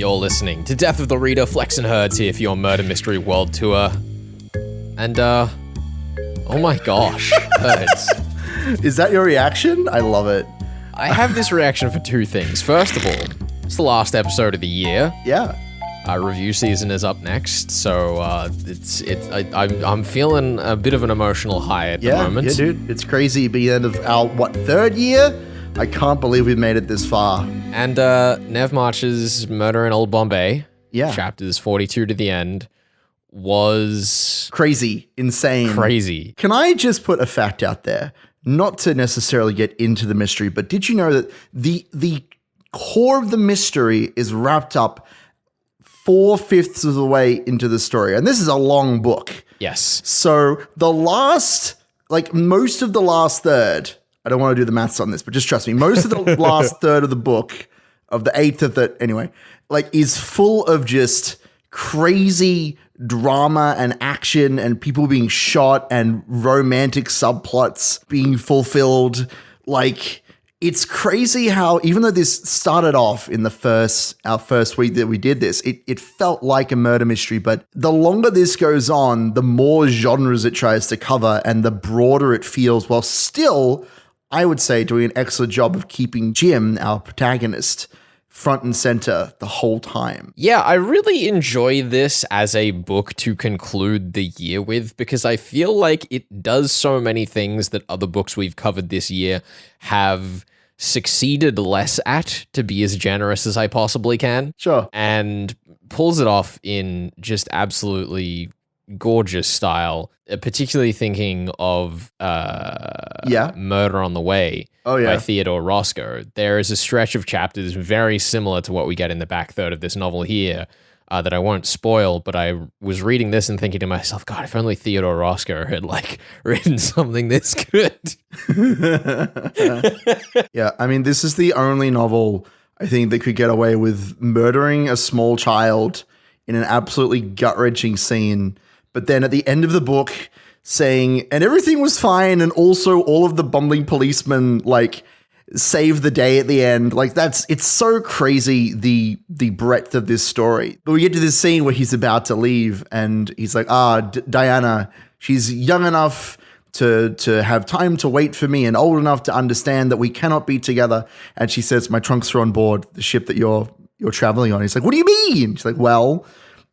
You're listening to Death of the Reader. Flex and Herds here for your Murder Mystery World Tour. And, oh my gosh, Herds. Is that your reaction? I love it. I have this reaction for two things. First of all, it's the last episode of the year. Yeah. Review season is up next, so I'm feeling a bit of an emotional high at the moment. Yeah, dude. It's crazy. Be the end of our, third year? I can't believe we've made it this far. And Nev March's Murder in Old Bombay, chapters 42 to the end, was... crazy. Insane. Crazy. Can I just put a fact out there? Not to necessarily get into the mystery, but did you know that the core of the mystery is wrapped up 4/5 of the way into the story? And this is a long book. Yes. So the last, most of the last third, I don't want to do the maths on this, but just trust me, most of the last third of the book, of the eighth of the, anyway, is full of just crazy drama and action and people being shot and romantic subplots being fulfilled. It's crazy how, even though this started off in our first week that we did this, it felt like a murder mystery. But the longer this goes on, the more genres it tries to cover and the broader it feels, while still, I would say, doing an excellent job of keeping Jim, our protagonist, front and center the whole time. Yeah, I really enjoy this as a book to conclude the year with, because I feel like it does so many things that other books we've covered this year have succeeded less at, to be as generous as I possibly can. Sure. And pulls it off in just absolutely gorgeous style, particularly thinking of Murder on the Way by Theodore Roscoe. There is a stretch of chapters very similar to what we get in the back third of this novel here that I won't spoil, but I was reading this and thinking to myself, God, if only Theodore Roscoe had written something this good. Yeah, I mean, this is the only novel I think that could get away with murdering a small child in an absolutely gut-wrenching scene, but then at the end of the book saying, and everything was fine, and also all of the bumbling policemen, save the day at the end. It's so crazy, the breadth of this story. But we get to this scene where he's about to leave, and he's like, Diana, she's young enough to have time to wait for me and old enough to understand that we cannot be together. And she says, my trunks are on board the ship that you're traveling on. He's like, what do you mean? She's like, well,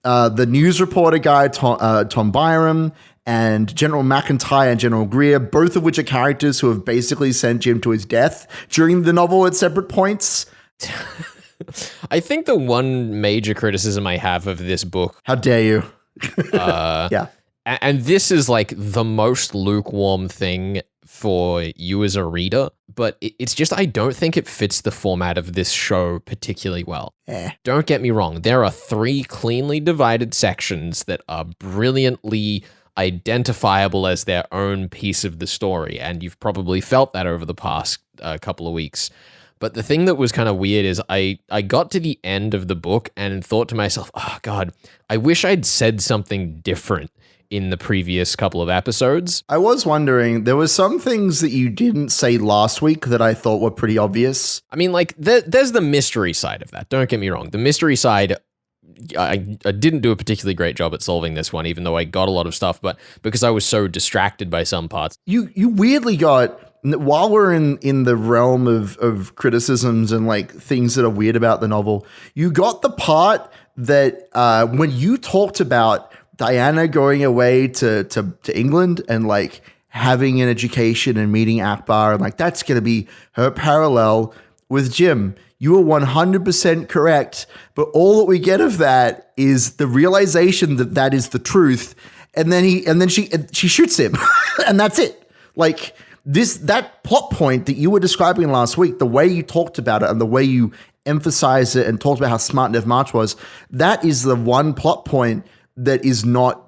the news reporter guy, Tom Byram, and General McIntyre and General Greer, both of which are characters who have basically sent Jim to his death during the novel at separate points. I think the one major criticism I have of this book... How dare you? Yeah. And this is the most lukewarm thing for you as a reader, but it's just, I don't think it fits the format of this show particularly well. Don't get me wrong. There are 3 cleanly divided sections that are brilliantly identifiable as their own piece of the story, and you've probably felt that over the past couple of weeks. But the thing that was kind of weird is I got to the end of the book and thought to myself, oh God, I wish I'd said something different in the previous couple of episodes. I was wondering, there were some things that you didn't say last week that I thought were pretty obvious. I mean, there's the mystery side of that. Don't get me wrong. The mystery side, I didn't do a particularly great job at solving this one, even though I got a lot of stuff, but because I was so distracted by some parts. You weirdly got, while we're in the realm of criticisms and things that are weird about the novel, you got the part that when you talked about Diana going away to England and having an education and meeting Akbar, and that's going to be her parallel with Jim. You were 100% correct, but all that we get of that is the realization that that is the truth, and then she shoots him, and that's it. That plot point that you were describing last week, the way you talked about it and the way you emphasized it and talked about how smart Nev March was, that is the one plot point that is not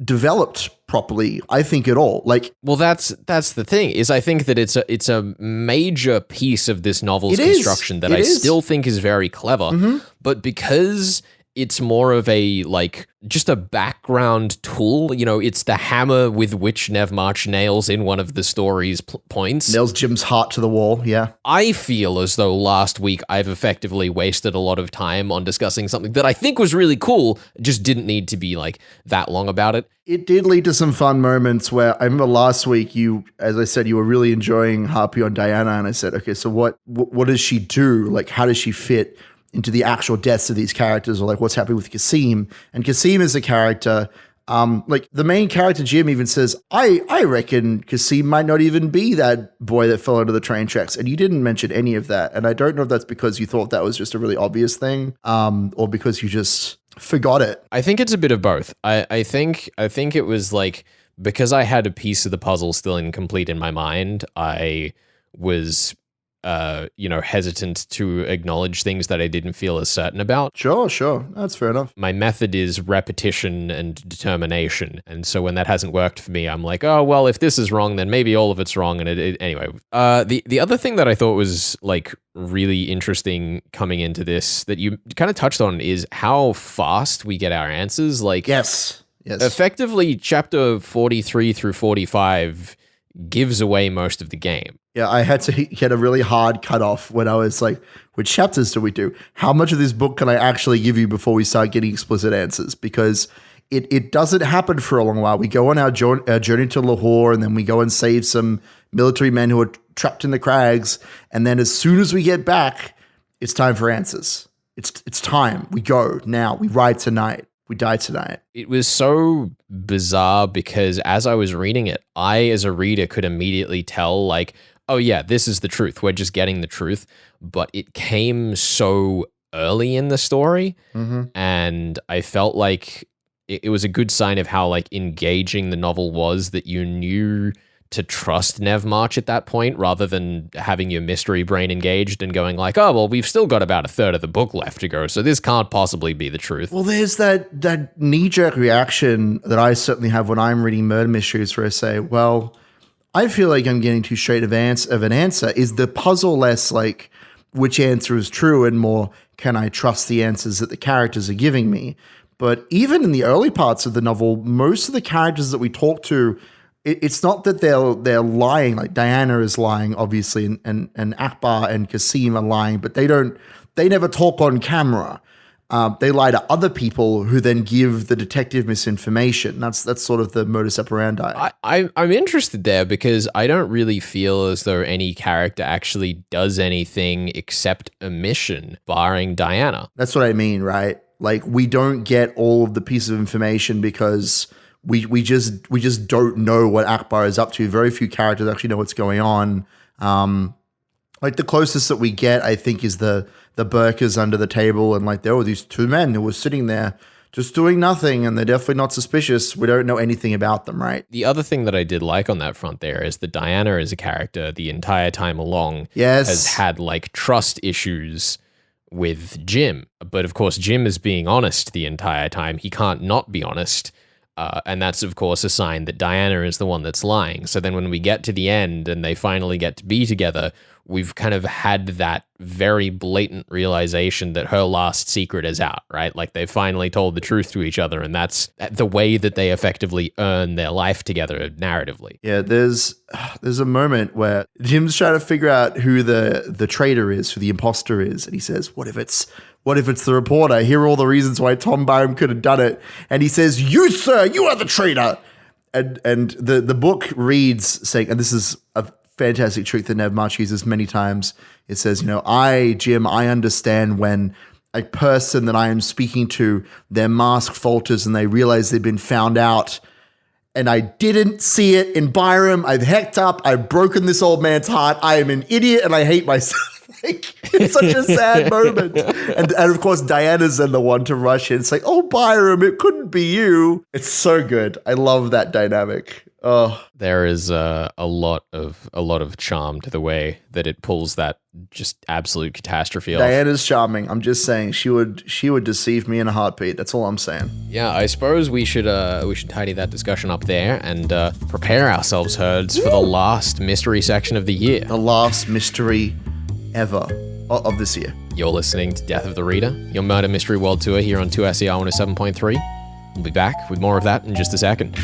developed properly, I think, at all. Well, that's the thing, is I think that it's a major piece of this novel's construction that I still think is very clever. Mm-hmm. But because it's more of a, like, just a background tool. You know, it's the hammer with which Nev March nails in one of the story's points. Nails Jim's heart to the wall, yeah. I feel as though last week I've effectively wasted a lot of time on discussing something that I think was really cool, just didn't need to be, like, that long about it. It did lead to some fun moments where I remember last week you, as I said, you were really enjoying Harpy on Diana, and I said, okay, so what does she do? Like, how does she fit into the actual deaths of these characters, or like what's happening with Kasim? And Kasim is a character, like the main character, Jim, even says, I reckon Kasim might not even be that boy that fell under the train tracks. And you didn't mention any of that. And I don't know if that's because you thought that was just a really obvious thing, or because you just forgot it. I think it's a bit of both. I think it was like, because I had a piece of the puzzle still incomplete in my mind, I was hesitant to acknowledge things that I didn't feel as certain about. Sure. That's fair enough. My method is repetition and determination. And so when that hasn't worked for me, I'm like, oh, well, if this is wrong, then maybe all of it's wrong. And anyway, the other thing that I thought was like really interesting coming into this that you kind of touched on is how fast we get our answers. Like, yes. Effectively, chapter 43 through 45 gives away most of the game. Yeah, I had to get a really hard cutoff when I was like, which chapters do we do? How much of this book can I actually give you before we start getting explicit answers? Because it doesn't happen for a long while. We go on our journey to Lahore, and then we go and save some military men who are trapped in the crags. And then as soon as we get back, it's time for answers. It's time. We go now. We ride tonight. We die tonight. It was so bizarre because as I was reading it, I, as a reader, could immediately tell, like, oh yeah, this is the truth. We're just getting the truth. But it came so early in the story, and I felt like it was a good sign of how, like, engaging the novel was, that you knew to trust Nev March at that point, rather than having your mystery brain engaged and going like, oh, well, we've still got about a third of the book left to go, so this can't possibly be the truth. Well, there's that knee-jerk reaction that I certainly have when I'm reading murder mysteries, where I say, well, I feel like I'm getting too straight of an answer. Is the puzzle less like which answer is true and more, can I trust the answers that the characters are giving me? But even in the early parts of the novel, most of the characters that we talk to, it's not that they're lying. Like Diana is lying, obviously, and Akbar and Kasim are lying, but they never talk on camera. They lie to other people who then give the detective misinformation. That's sort of the modus operandi. I'm interested there because I don't really feel as though any character actually does anything except omission, barring Diana. That's what I mean, right? Like, we don't get all of the pieces of information because we just don't know what Akbar is up to. Very few characters actually know what's going on. Like the closest that we get, I think, is the burkas under the table, and like there were these two men who were sitting there just doing nothing, and they're definitely not suspicious. We don't know anything about them, right? The other thing that I did like on that front there is that Diana as a character the entire time along has had like trust issues with Jim. But of course, Jim is being honest the entire time. He can't not be honest. And that's, of course, a sign that Diana is the one that's lying. So then when we get to the end and they finally get to be together, we've kind of had that very blatant realization that her last secret is out, right? Like they finally told the truth to each other, and that's the way that they effectively earn their life together narratively. Yeah, there's a moment where Jim's trying to figure out who the traitor is, who the imposter is, and he says, what if it's the reporter? Here are all the reasons why Tom Byram could have done it. And he says, you, sir, you are the traitor. And the book reads saying, and this is a fantastic trick that Nev March uses many times. It says, Jim, I understand when a person that I am speaking to, their mask falters and they realize they've been found out. And I didn't see it in Byram. I've hecked up. I've broken this old man's heart. I am an idiot and I hate myself. It's such a sad moment. And of course, Diana's then the one to rush in. It's like, oh, Byram, it couldn't be you. It's so good. I love that dynamic. Oh, there is a lot of charm to the way that it pulls that just absolute catastrophe off. Diana's charming. I'm just saying she would deceive me in a heartbeat. That's all I'm saying. Yeah, I suppose we should tidy that discussion up there and prepare ourselves, herds, for the last mystery section of the year. The last mystery ever of this year. You're listening to Death of the Reader, your murder mystery world tour here on 2SER 107.3. We'll be back with more of that in just a second.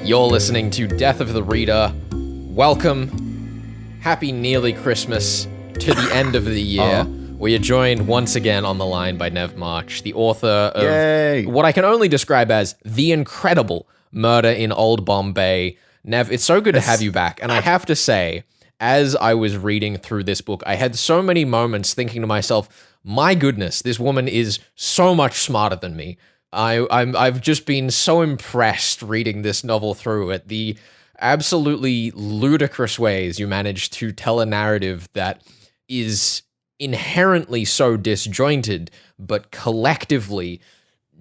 You're listening to Death of the Reader. Welcome. Happy nearly Christmas to the end of the year. We are joined once again on the line by Nev March, the author of what I can only describe as the incredible Murder in Old Bombay. Nev, it's so good to have you back. And I have to say, as I was reading through this book, I had so many moments thinking to myself, my goodness, this woman is so much smarter than me. I've just been so impressed reading this novel through at the absolutely ludicrous ways you manage to tell a narrative that is inherently so disjointed, but collectively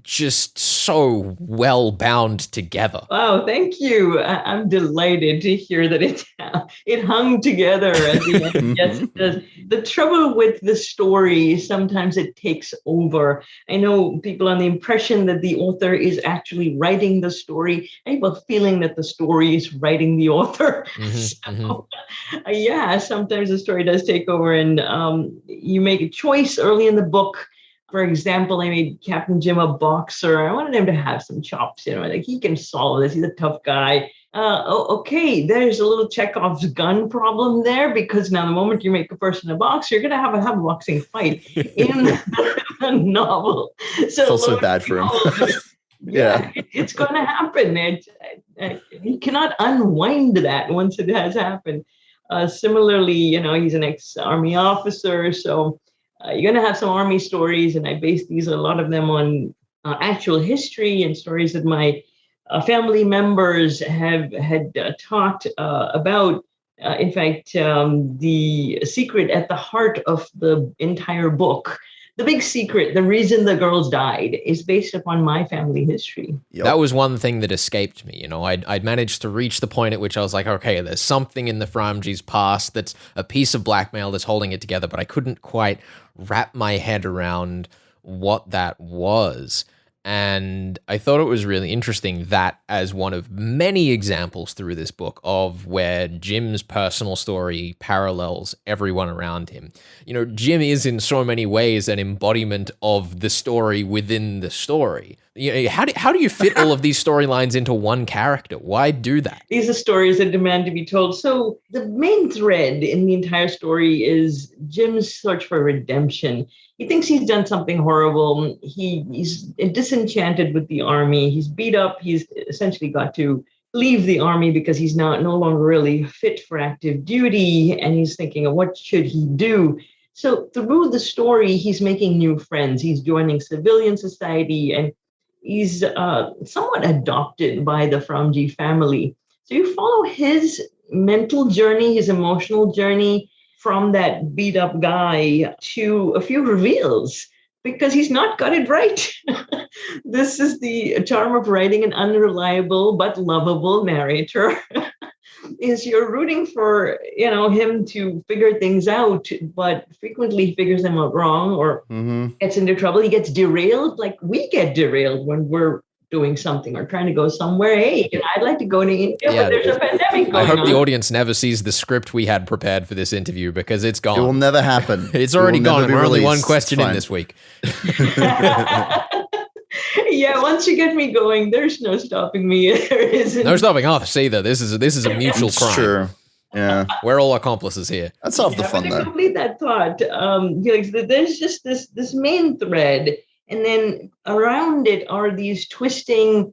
just so well bound together. Oh, thank you. I'm delighted to hear that it hung together at the end. Yes, it does. The trouble with the story, sometimes it takes over. I know people on the impression that the author is actually writing the story. I have a feeling that the story is writing the author. Yeah, sometimes the story does take over, and you make a choice early in the book. For example, I made Captain Jim a boxer. I wanted him to have some chops, like he can solve this. He's a tough guy. Okay, there's a little Chekhov's gun problem there, because now the moment you make a person a boxer, you're going to have a boxing fight in the novel. So It's also bad for him. It's going to happen. He cannot unwind that once it has happened. Similarly, he's an ex-army officer, so you're going to have some army stories, and I base a lot of them on actual history and stories that my family members had talked about. In fact, the secret at the heart of the entire book, the big secret, the reason the girls died, is based upon my family history. Yep. That was one thing that escaped me. I'd managed to reach the point at which I was like, okay, there's something in the Framjis past that's a piece of blackmail that's holding it together, but I couldn't quite wrap my head around what that was. And I thought it was really interesting that as one of many examples through this book of where Jim's personal story parallels everyone around him. Jim is in so many ways an embodiment of the story within the story. How do you fit all of these storylines into one character? Why do that? These are stories that demand to be told. So the main thread in the entire story is Jim's search for redemption. He thinks he's done something horrible. He's disenchanted with the army. He's beat up. He's essentially got to leave the army because he's no longer really fit for active duty. And he's thinking of what should he do? So through the story, he's making new friends. He's joining civilian society, and he's somewhat adopted by the Framji family. So you follow his mental journey, his emotional journey, from that beat up guy to a few reveals, because he's not got it right. This is the charm of writing an unreliable but lovable narrator. Is you're rooting for him to figure things out, but frequently he figures them out wrong or gets into trouble. He gets derailed, like we get derailed when we're doing something or trying to go somewhere. Hey, I'd like to go to India, but there's a pandemic going on. I hope the audience never sees the script we had prepared for this interview, because it's gone. It will never happen. It's already gone. We're only one question in this week. Yeah, once you get me going, there's no stopping me. There isn't. No stopping us either. This is a mutual crime. Sure. Yeah. We're all accomplices here. That's half the fun, though. though. Complete that thought. Felix, there's just this main thread, and then around it are these twisting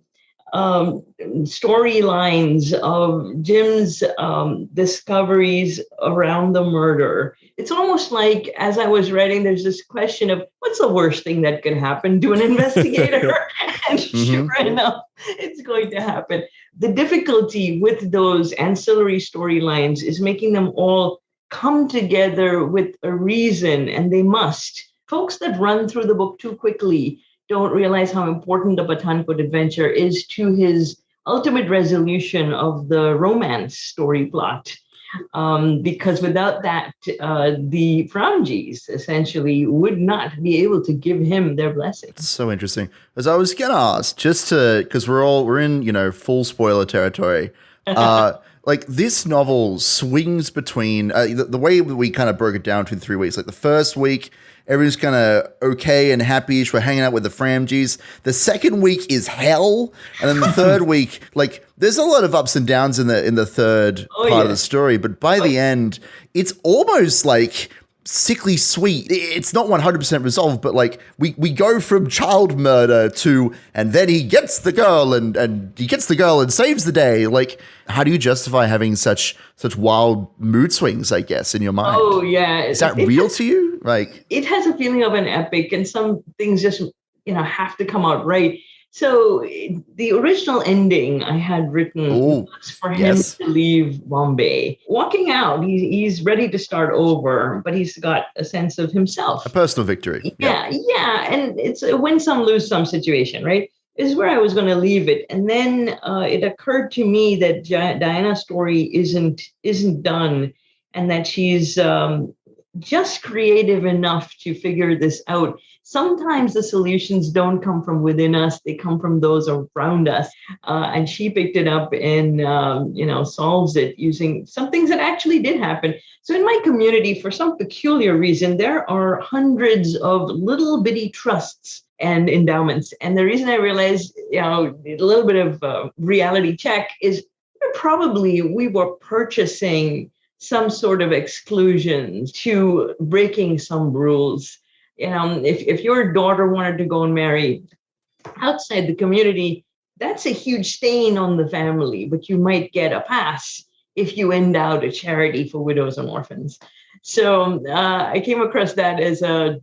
storylines of Jim's discoveries around the murder. It's almost like, as I was writing, there's this question of what's the worst thing that could happen to an investigator? And sure enough, it's going to happen. The difficulty with those ancillary storylines is making them all come together with a reason, and they must. Folks that run through the book too quickly don't realize how important the Pathankot adventure is to his ultimate resolution of the romance story plot. Because without that, the Framjis essentially would not be able to give him their blessing. It's so interesting. As I was going to ask, just to, because we're in, full spoiler territory. like this novel swings between the way we kind of broke it down to 3 weeks. Like the first week, everything's kind of okay and happy-ish. We're hanging out with the Framjis. The second week is hell, and then the third week, like there's a lot of ups and downs in the third part of the story. But by the end, it's almost like sickly sweet. It's not 100% resolved, but like we go from child murder to, and then he gets the girl and he gets the girl and saves the day. Like, how do you justify having such wild mood swings, I guess, in your mind? Oh yeah. Is that real to you? Like, it has a feeling of an epic, and some things just, have to come out right. So the original ending I had written was for him to leave Bombay. Walking out, he's ready to start over, but he's got a sense of himself. A personal victory. Yeah. And it's a win some, lose some situation, right? This is where I was going to leave it. And then it occurred to me that Diana's story isn't done, and that she's just creative enough to figure this out. Sometimes the solutions don't come from within us, they come from those around us. And she picked it up and, solves it using some things that actually did happen. So in my community, for some peculiar reason, there are hundreds of little bitty trusts and endowments. And the reason I realized, a little bit of reality check is we were purchasing some sort of exclusions to breaking some rules. If your daughter wanted to go and marry outside the community, that's a huge stain on the family, but you might get a pass if you endowed a charity for widows and orphans. So I came across that as a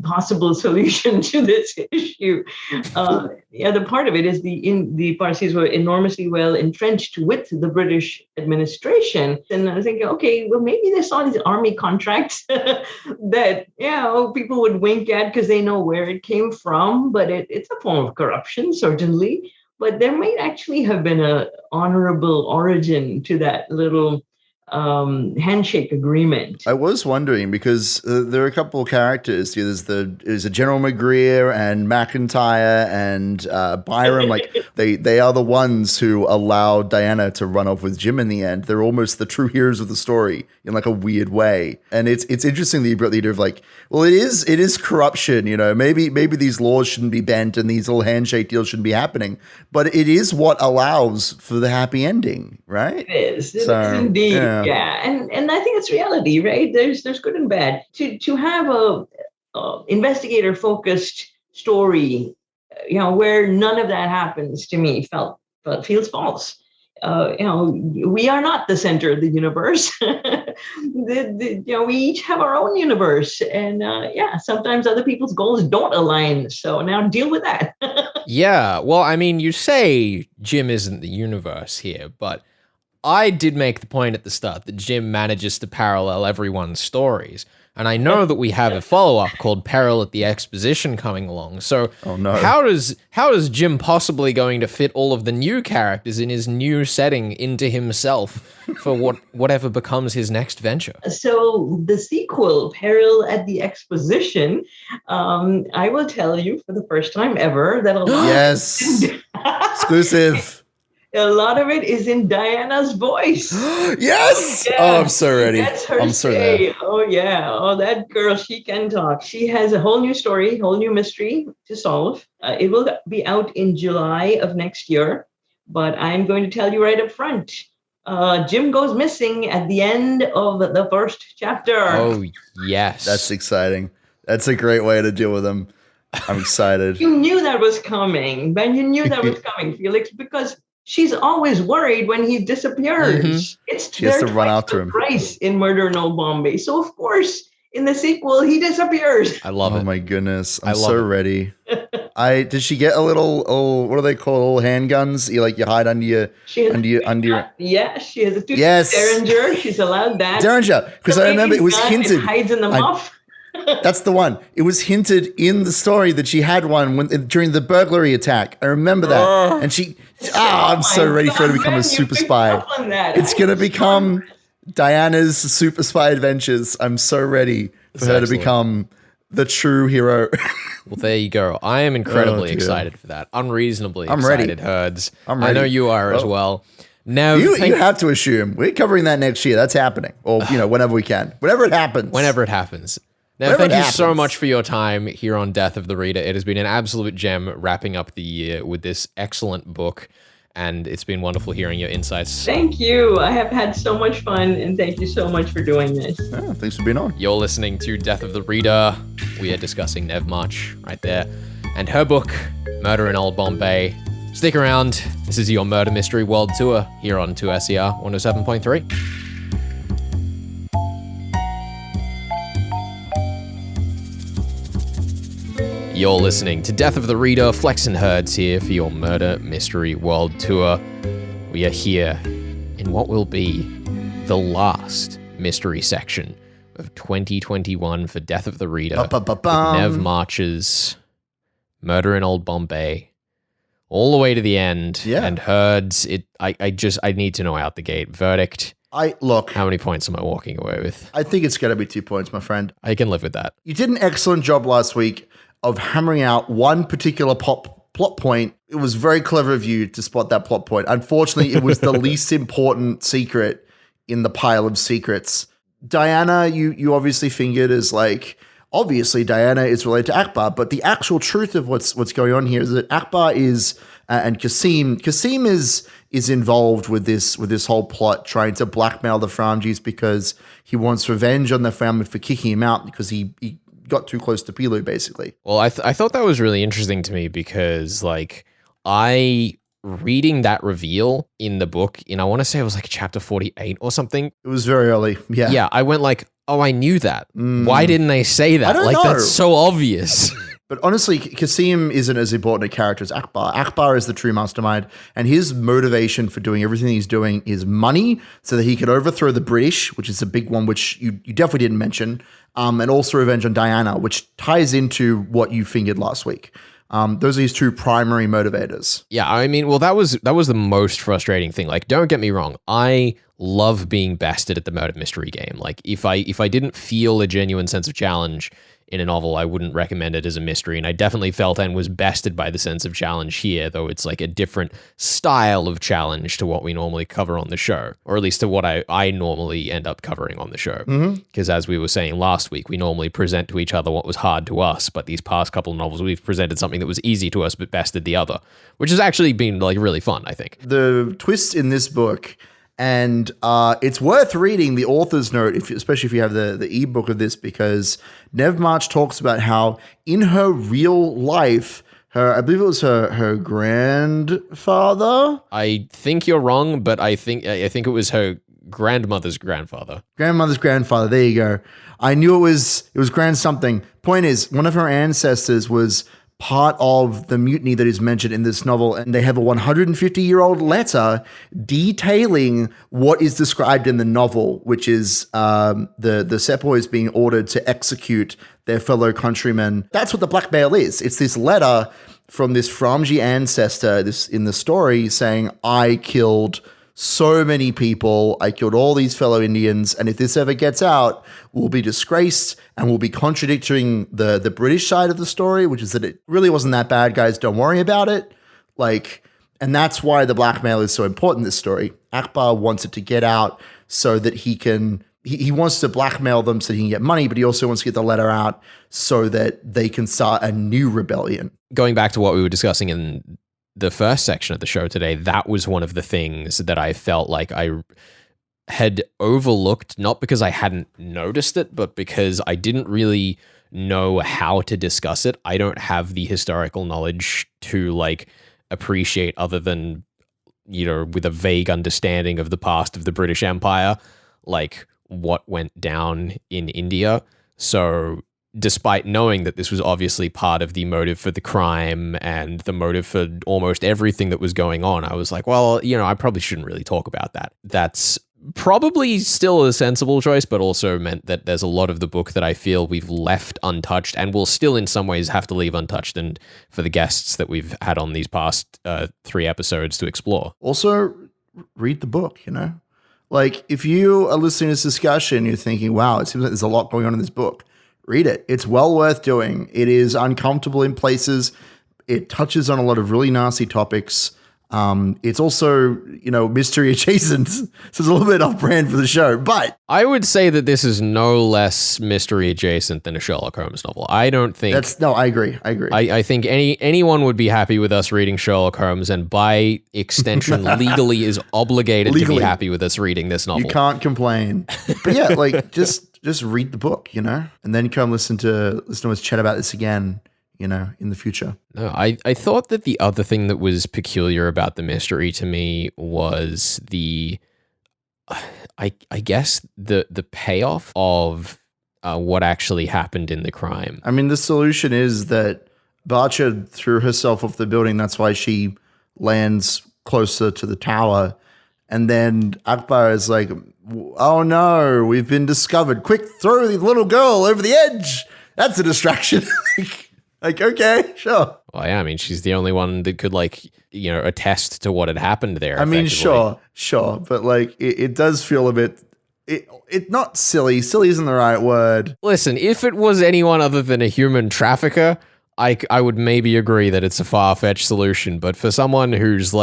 possible solution to this issue. The other part of it is the Parsis were enormously well entrenched with the British administration. And I was thinking, okay, well, maybe there's all these army contracts that, people would wink at because they know where it came from, but it's a form of corruption, certainly. But there might actually have been an honorable origin to that little handshake agreement. I was wondering because there are a couple of characters. There's a General McGreer and McIntyre and Byram. Like they are the ones who allow Diana to run off with Jim in the end. They're almost the true heroes of the story in like a weird way. And it's interesting that you brought the idea of like, well, it is corruption. Maybe these laws shouldn't be bent and these little handshake deals shouldn't be happening. But it is what allows for the happy ending, right? It is. It is indeed. Yeah, and I think it's reality, right? There's good and bad. To have a investigator focused story, where none of that happens, to me feels false. We are not the center of the universe. We each have our own universe, and sometimes other people's goals don't align. So now deal with that. Yeah, well, I mean, you say Jim isn't the universe here, but I did make the point at the start that Jim manages to parallel everyone's stories. And I know that we have a follow-up called Peril at the Exposition coming along. So how is Jim possibly going to fit all of the new characters in his new setting into himself for whatever becomes his next venture? So the sequel, Peril at the Exposition, I will tell you for the first time ever that yes, exclusive. A lot of it is in Diana's voice. Yes! Yeah. Oh, I'm so ready. That's her I'm so ready. Oh, yeah. Oh, that girl, she can talk. She has a whole new story, whole new mystery to solve. It will be out in July of next year. But I'm going to tell you right up front. Jim goes missing at the end of the first chapter. Oh, yes. That's exciting. That's a great way to deal with him. I'm excited. You knew that was coming, Ben. You knew that was coming, Felix, because she's always worried when he disappears. Mm-hmm. She has to run after him. Price in Murder in Old Bombay. So of course, in the sequel, he disappears. I love it. Oh my goodness. I'm so ready. Did she get a little, what do they call little handguns? You hide under your, yeah, she has a Derringer. She's allowed that. Derringer. Because I remember it was hinted. Hides in the muff. That's the one. It was hinted in the story that she had one during the burglary attack. I remember that. And I'm so ready for her to become a super spy. It's going to become Diana's super spy adventures. I'm so ready for her to become the true hero. Well, there you go. I am incredibly excited for that. Unreasonably excited, Herds. I'm ready. I know you are as well. Nev, You have to assume we're covering that next year. That's happening. Or, whenever we can. Whenever it happens. Whenever it happens. Nev, thank you so much for your time here on Death of the Reader. It has been an absolute gem wrapping up the year with this excellent book. And it's been wonderful hearing your insights. Thank you. I have had so much fun, and thank you so much for doing this. Yeah, thanks for being on. You're listening to Death of the Reader. We are discussing Nev March right there. And her book, Murder in Old Bombay. Stick around. This is your Murder Mystery World Tour here on 2SER 107.3. You're listening to Death of the Reader. Flex and Herds here for your Murder Mystery World Tour. We are here in what will be the last mystery section of 2021 for Death of the Reader. With Nev March's Murder in Old Bombay. All the way to the end. Yeah. And Herds, I need to know out the gate. Verdict. How many points am I walking away with? I think it's got to be 2 points, my friend. I can live with that. You did an excellent job last week of hammering out one particular plot point. It was very clever of you to spot that plot point. Unfortunately, it was the least important secret in the pile of secrets. Diana, you obviously fingered as obviously Diana is related to Akbar, but the actual truth of what's going on here is that Akbar is and Qasim is involved with this whole plot, trying to blackmail the Framjis because he wants revenge on the family for kicking him out because he got too close to Pilu, basically. Well, I thought that was really interesting to me because, reading that reveal in the book, I want to say it was chapter 48 or something. It was very early. Yeah. Yeah, I went oh, I knew that. Why didn't they say that? I don't know. That's so obvious. But honestly, Qasim isn't as important a character as Akbar. Akbar is the true mastermind, and his motivation for doing everything he's doing is money, so that he can overthrow the British, which is a big one, which you definitely didn't mention, and also revenge on Diana, which ties into what you fingered last week. Those are his two primary motivators. Yeah, I mean, well, that was the most frustrating thing. Don't get me wrong, I love being bested at the murder mystery game. If I didn't feel a genuine sense of challenge in a novel, I wouldn't recommend it as a mystery. And I definitely felt and was bested by the sense of challenge here, though it's a different style of challenge to what we normally cover on the show, or at least to what I normally end up covering on the show. Because as we were saying last week, we normally present to each other what was hard to us, but these past couple of novels, we've presented something that was easy to us but bested the other, which has actually been really fun, I think. The twist in this book, and it's worth reading the author's note, especially if you have the ebook of this, because Nev March talks about how in her real life, I believe it was her grandfather. I think you're wrong, but I think it was her grandmother's grandfather. Grandmother's grandfather. There you go. I knew it was grand something. Point is, one of her ancestors was part of the mutiny that is mentioned in this novel, and they have a 150-year-old letter detailing what is described in the novel, which is the sepoys being ordered to execute their fellow countrymen. That's what the blackmail is. It's this letter from this Framji ancestor in the story saying, I killed so many people, I killed all these fellow Indians, and if this ever gets out, we'll be disgraced and we'll be contradicting the British side of the story, which is that it really wasn't that bad, guys, don't worry about it. And that's why the blackmail is so important in this story. Akbar wants it to get out so that he wants to blackmail them so he can get money, but he also wants to get the letter out so that they can start a new rebellion. Going back to what we were discussing in the first section of the show today, that was one of the things that I felt like I had overlooked, not because I hadn't noticed it, but because I didn't really know how to discuss it. I don't have the historical knowledge to appreciate, other than, with a vague understanding of the past of the British Empire, what went down in India. So despite knowing that this was obviously part of the motive for the crime and the motive for almost everything that was going on, I was like, well, I probably shouldn't really talk about that. That's probably still a sensible choice, but also meant that there's a lot of the book that I feel we've left untouched and will still in some ways have to leave untouched, and for the guests that we've had on these past 3 episodes to explore. Also, read the book, if you are listening to this discussion, you're thinking, wow, it seems like there's a lot going on in this book. Read it. It's well worth doing. It is uncomfortable in places. It touches on a lot of really nasty topics. It's also, mystery adjacent, so it's a little bit off-brand for the show. But I would say that this is no less mystery adjacent than a Sherlock Holmes novel. I don't think... I agree. I think anyone would be happy with us reading Sherlock Holmes, and by extension, legally is obligated to be happy with us reading this novel. You can't complain. But yeah, like, just read the book, and then come listen to us chat about this again, in the future. No, I thought that the other thing that was peculiar about the mystery to me was I guess the payoff of what actually happened in the crime. I mean, the solution is that Barcher threw herself off the building. That's why she lands closer to the tower. And then Akbar is like, oh no, we've been discovered. Quick, throw the little girl over the edge. That's a distraction. Like, okay, sure. Well, yeah, I mean, she's the only one that could, attest to what had happened there. I mean, sure. But, it does feel a bit... It not silly. Silly isn't the right word. Listen, if it was anyone other than a human trafficker, I would maybe agree that it's a far-fetched solution. But for someone who's,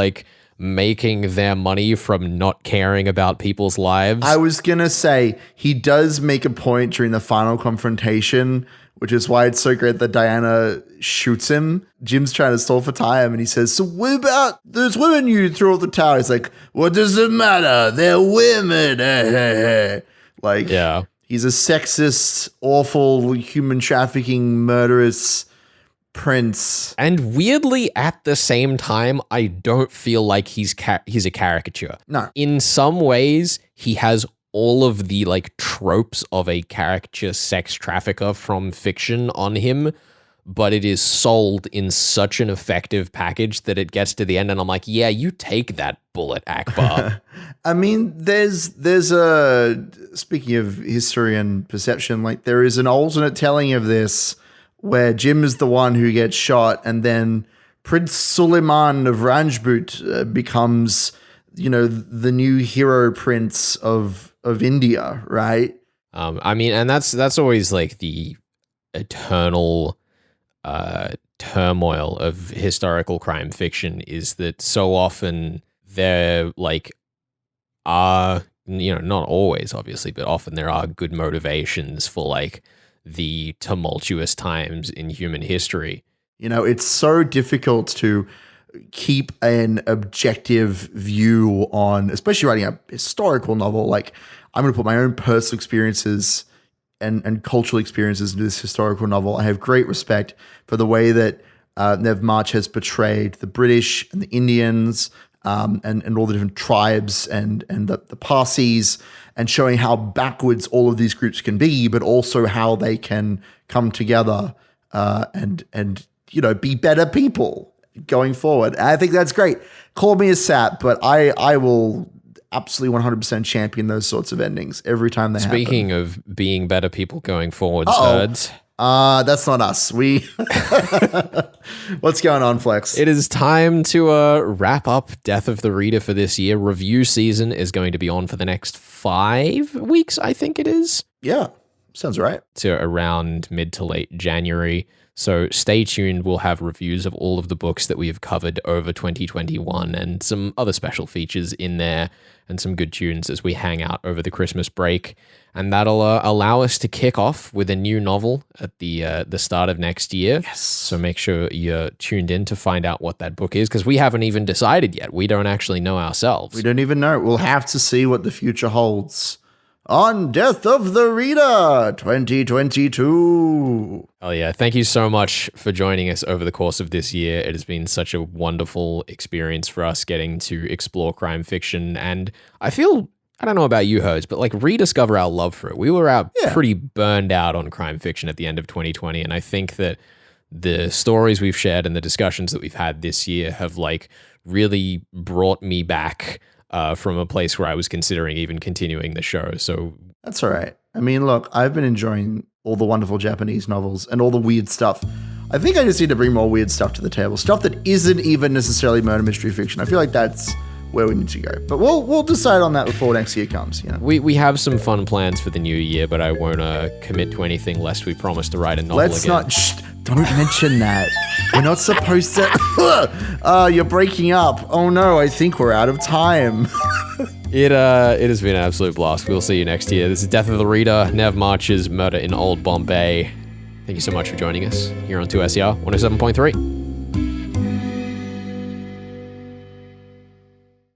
making their money from not caring about people's lives... I was going to say, he does make a point during the final confrontation, which is why it's so great that Diana shoots him. Jim's trying to stall for time, and he says, so what about those women you threw off the tower? He's like, what does it matter? They're women. Yeah. He's a sexist, awful, human trafficking, murderous prince. And weirdly, at the same time, I don't feel like he's a caricature. No. In some ways, he has all of the tropes of a caricature sex trafficker from fiction on him, but it is sold in such an effective package that it gets to the end and I'm like, yeah, you take that bullet, Akbar. I mean, there's a, speaking of history and perception, there is an alternate telling of this where Jim is the one who gets shot and then Prince Suleiman of Rajput becomes, the new hero prince of India, right? I mean, and that's always the eternal turmoil of historical crime fiction is that so often there are, not always obviously, but often there are good motivations for the tumultuous times in human history. It's so difficult to keep an objective view on, especially writing a historical novel. I'm going to put my own personal experiences and cultural experiences into this historical novel. I have great respect for the way that Nev March has portrayed the British and the Indians and all the different tribes and the Parsis, and showing how backwards all of these groups can be, but also how they can come together and be better people going forward. And I think that's great. Call me a sap, but I will absolutely 100% champion those sorts of endings every time they happen. Speaking of being better people going forward, Nerds. That's not us. What's going on, Flex? It is time to wrap up Death of the Reader for this year. Review season is going to be on for the next 5 weeks, I think it is. Yeah, sounds right. To around mid to late January. So stay tuned. We'll have reviews of all of the books that we have covered over 2021 and some other special features in there and some good tunes as we hang out over the Christmas break. And that'll allow us to kick off with a new novel at the start of next year. Yes. So make sure you're tuned in to find out what that book is, because we haven't even decided yet. We don't actually know ourselves. We don't even know. We'll have to see what the future holds on Death of the Reader 2022. Oh yeah, thank you so much for joining us over the course of this year. It has been such a wonderful experience for us getting to explore crime fiction, and I feel, I don't know about you, Herds, but rediscover our love for it. We were pretty burned out on crime fiction at the end of 2020, and I think that the stories we've shared and the discussions that we've had this year have really brought me back from a place where I was considering even continuing the show. So that's all right. I mean, look, I've been enjoying all the wonderful Japanese novels and all the weird stuff. I think I just need to bring more weird stuff to the table. Stuff that isn't even necessarily murder mystery fiction. I feel like that's where we need to go. But we'll decide on that before next year comes. We have some fun plans for the new year, but I won't commit to anything lest we promise to write a novel again. Let's not... Don't mention that. We're not supposed to. You're breaking up. Oh no, I think we're out of time. It has been an absolute blast. We'll see you next year. This is Death of the Reader, Nev March's Murder in Old Bombay. Thank you so much for joining us here on 2SER 107.3.